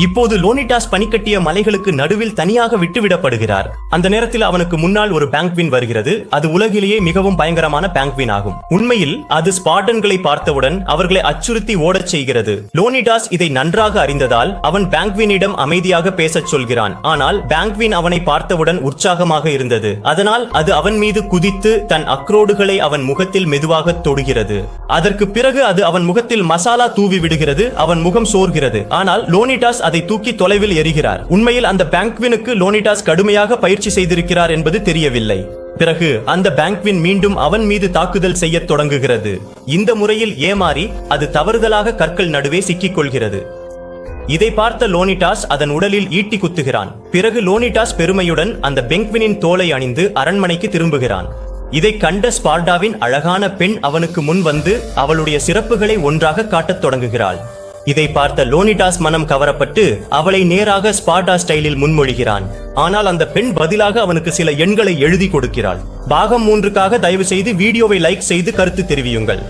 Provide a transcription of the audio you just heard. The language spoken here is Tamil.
இப்போது லோனிடாஸ் பனிக்கட்டிய மலைகளுக்கு நடுவில் தனியாக விட்டுவிடப்படுகிறார். அந்த நேரத்தில் அவனுக்கு முன்னால் ஒரு பேங்க்வின் வருகிறது. அது உலகிலேயே மிகவும் பயங்கரமான பேங்க்வின் ஆகும். உண்மையில் அது ஸ்பார்டன்களை பார்த்தவுடன் அவர்களை அச்சுறுத்தி ஓடச் செய்கிறது. லோனிடாஸ் இதை நன்றாக அறிந்ததால் அவன் பேங்க்வினிடம் அமைதியாக பேசச் சொல்கிறான். ஆனால் பேங்க்வின் அவனை பார்த்தவுடன் உற்சாகமாக இருந்தது. அதனால் அது அவன் மீது குதித்து தன் அக்ரோடுகளை அவன் முகத்தில் மெதுவாக தொடுகிறது. அதற்கு பிறகு அது அவன் முகத்தில் மசாலா தூவி விடுகிறது. அவன் முகம் சோர்கிறது. ஆனால் லோனிடாஸ் அதை தூக்கி தொலைவில் எறிகிறார். உண்மையில் அந்த பேங்க்வினுக்கு லோனிடாஸ் கடுமையாக பயிற்சி செய்திருக்கிறார் என்பது தெரியவில்லை. பிறகு அந்த பேங்க்வின் மீண்டும் அவன் மீது தாக்குதல் செய்ய தொடங்குகிறது. இந்த முறையில் ஏமாறி அது தவறுதலாக கற்கள் நடுவே சிக்கிக் கொள்கிறது. இதை பார்த்த லோனிடாஸ் அதன் உடலில் ஈட்டி குத்துகிறான். பிறகு லோனிடாஸ் பெருமையுடன் அந்த பெங்க்வினின் தோலை அணிந்து அரண்மனைக்கு திரும்புகிறான். இதை கண்ட ஸ்பார்டாவின் அழகான பெண் அவனுக்கு முன் வந்து அவளுடைய சிறப்புகளை ஒன்றாக காட்டத் தொடங்குகிறாள். இதை பார்த்த லோனிடாஸ் மனம் கவரப்பட்டு அவளை நேராக ஸ்பார்டா ஸ்டைலில் முன்மொழிகிறான். ஆனால் அந்த பெண் பதிலாக அவனுக்கு சில எண்களை எழுதி கொடுக்கிறாள். பாகம் 3க்காக தயவு செய்து வீடியோவை லைக் செய்து கருத்து தெரிவியுங்கள்.